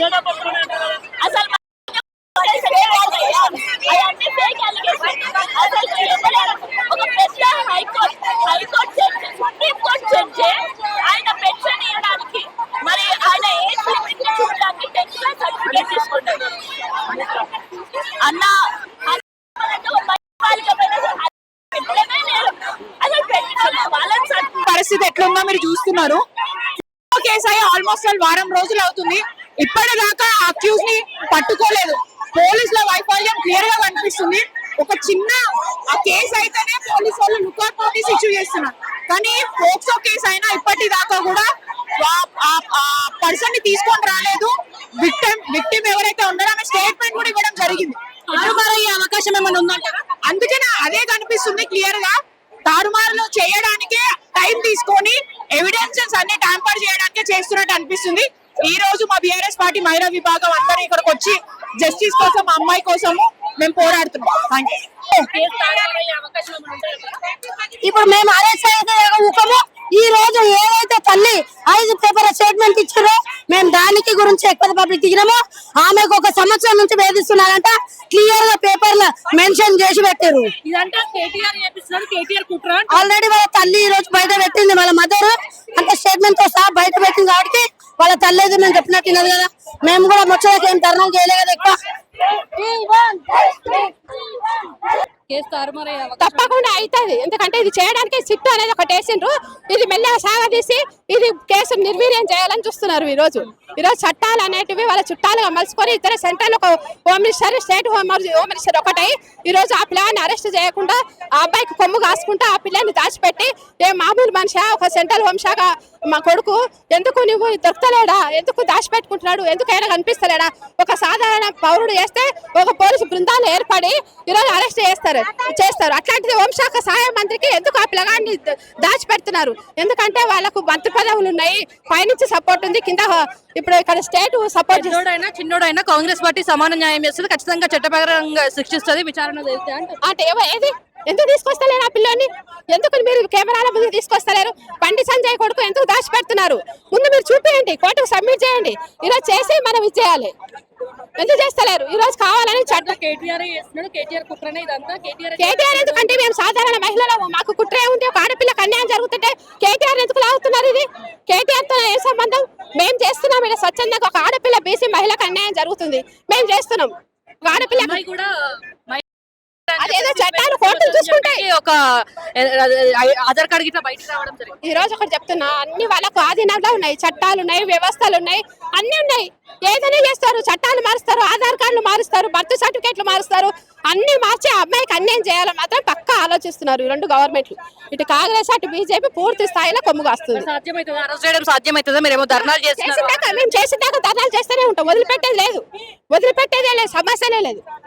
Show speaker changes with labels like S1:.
S1: అసలు ఒక పెద్ద high court judge, supreme court judge ఆయన పెన్షన్ ఇవ్వడానికి మరి ఆయన ఏజ్ లిమిట్ చూడడానికి 10th క్లాస్ సర్టిఫికేట్ తీసుకుంటారు అన్న.
S2: పరిస్థితి ఎట్లుందో మీరు చూస్తున్నారు. కేసు అయ్యి ఆల్మోస్ట్ వారం రోజులు అవుతుంది. ఇప్పటిదాకా అక్యూజ్ ని పట్టుకోలేదు. పోలీసుల వైఫల్యం క్లియర్ గా కనిపిస్తుంది. ఒక చిన్న కేసు అయితేనే పోలీసు వాళ్ళు లుకౌట్ నోటీస్ ఇష్యూ చేస్తున్నారు. కానీ పోక్సో కేసు అయినా ఇప్పటిదాకా కూడా పర్సన్ ని తీసుకొని రాలేదు. విక్టిమ్ ఎవరైతే ఉన్నారో ఆమె స్టేట్మెంట్ కూడా ఇవ్వడం జరిగింది. అవకాశం ఏమైనా ఉందంటారా? అందుకనే అదే కనిపిస్తుంది క్లియర్ గా. తారుమారులు చేయడానికే టైం తీసుకొని ఎవిడెన్సెస్ అన్ని ట్యాంపర్ చేయడానికే చేస్తున్నట్టు అనిపిస్తుంది. ఈ రోజు మా బీఆర్ఎస్ పార్టీ మహిళా విభాగం అందరూ ఇక్కడికి వచ్చి జస్టిస్ కోసం, అమ్మాయి కోసము మేము పోరాడుతున్నాం.
S3: ఇప్పుడు మేము అరెస్ట్ అయితే ఊకము. ఈ రోజు ఏదైతే తల్లి 5 పేపర్ స్టేట్మెంట్ ఇచ్చారో మేము దానికి గురించి ఎక్కువ పబ్లిక్ దిగినామో, ఆమెకు 1 సంవత్సరం నుంచి వేధిస్తున్నారంట. క్లియర్ గా పేపర్ లో మెన్షన్ చేసి పెట్టారు. ఆల్రెడీ వాళ్ళ తల్లి ఈ రోజు బయట పెట్టింది. వాళ్ళ మదర్ అంటే స్టేట్మెంట్ తో సహా బయట పెట్టింది. కాబట్టి వాళ్ళ తల్లి అయితే మేము చెప్పినట్టు వినదు కదా. మేము కూడా ముచ్చడానికి ఏం ధర్నాలు చేయలేదు కదా ఎక్కువ.
S2: తప్పకుండా అవుతుంది. ఎందుకంటే ఇది చేయడానికి సిట్టు అనేది ఒకటి వేసిండ్రు. ఇది మెల్లగా సాగదీసి ఇది కేసు నిర్వీర్యం చేయాలని చూస్తున్నారు. ఈ రోజు చట్టాలు అనేటివి వాళ్ళ చుట్టాలుగా మలుచుకొని ఇద్దరు central home minister, state home minister ఒకటై ఈ రోజు ఆ పిల్లని అరెస్ట్ చేయకుండా ఆ అబ్బాయికి కొమ్ము కాసుకుంటూ ఆ పిల్లని దాచిపెట్టి ఏ మామూలు మనిషి ఒక సెంట్రల్ హోంశాఖ మా కొడుకు ఎందుకు నువ్వు దొరకలేడా, ఎందుకు దాచిపెట్టుకుంటున్నాడు, ఎందుకైనా కనిపిస్తలేడా? ఒక సాధారణ పౌరుడు చేస్తే ఒక పోలీసు బృందాలు ఏర్పడి ఈరోజు అరెస్ట్ చేస్తారు. అట్లాంటిది హోంశాఖ సహాయ మంత్రికి ఎందుకు ఆ పిల్లగాన్ని దాచిపెడుతున్నారు? ఎందుకంటే వాళ్ళకు మంత్రి పదవులు ఉన్నాయి, పైనుంచి సపోర్ట్ ఉంది, కింద ఇప్పుడు ఇక్కడ స్టేట్ సపోర్ట్.
S4: చిన్నోడైనా కాంగ్రెస్ పార్టీ సమాన న్యాయం చేస్తుంది, ఖచ్చితంగా చట్టపరంగా శిక్షిస్తుంది, విచారణ
S2: అంటే ఏది ఎందుకు తీసుకొస్తలేరు ఆ పిల్లని? ఎందుకు మీరు కెమెరాల ముందు తీసుకొస్తలేరు? బండి సంజయ్ కొడుకు ఎందుకు దాచిపెడుతున్నారు? ముందు మీరు చూపించండి, కోర్టుకు సబ్మిట్ చేయండి. ఈరోజు చేసి మనం ఇచ్చేయాలి. ఎందుకు చేస్తలేరు? ఈ రోజు కావాలని
S4: కేటీఆర్
S2: ఎందుకంటే మేము సాధారణ మహిళలు, మాకు కుట్రే ఉంది. ఒక ఆడపిల్లకి అన్యాయం జరుగుతుంటే కేటీఆర్ ఎందుకు లాగుతున్నారు? ఇది కేటీఆర్ తో ఏ సంబంధం? మేము చేస్తున్నాం ఇలా స్వచ్ఛందంగా. ఒక ఆడపిల్ల బీసీ మహిళకు అన్యాయం జరుగుతుంది, మేము చేస్తున్నాం. ఒక ఆడపిల్ల కూడా అదేదో చట్టాలు కోర్టులు చూసుకుంటాయి.
S4: ఒక ఆధార్ కార్డు గిట్లా బయటకు రావడం జరిగింది.
S2: ఈ రోజు ఒకటి చెప్తున్నా, అన్ని వాళ్ళకు ఆధీనంలో ఉన్నాయి. చట్టాలు ఉన్నాయి, వ్యవస్థలు ఉన్నాయి, అన్ని ఉన్నాయి. ఏదైనా చేస్తారు, చట్టాలు మారుస్తారు, ఆధార్ కార్డులు మారుస్తారు, బర్త్ సర్టిఫికేట్లు మారుస్తారు. అన్ని మార్చి ఆ అమ్మాయికి అన్యాయం చేయాలని మాత్రం పక్కా ఆలోచిస్తున్నారు ఈ 2 గవర్నమెంట్లు. ఇటు కాంగ్రెస్ అటు బీజేపీ పూర్తి స్థాయిలో కొమ్ము కాస్తుంది.
S4: సాధ్యమవుతుందా? మీరేమో ధర్నాలు
S2: మేము చేసిన దాకా ధర్నాలు చేస్తూనే ఉంటాం. వదిలిపెట్టేదే లేదు, సమస్యనే లేదు.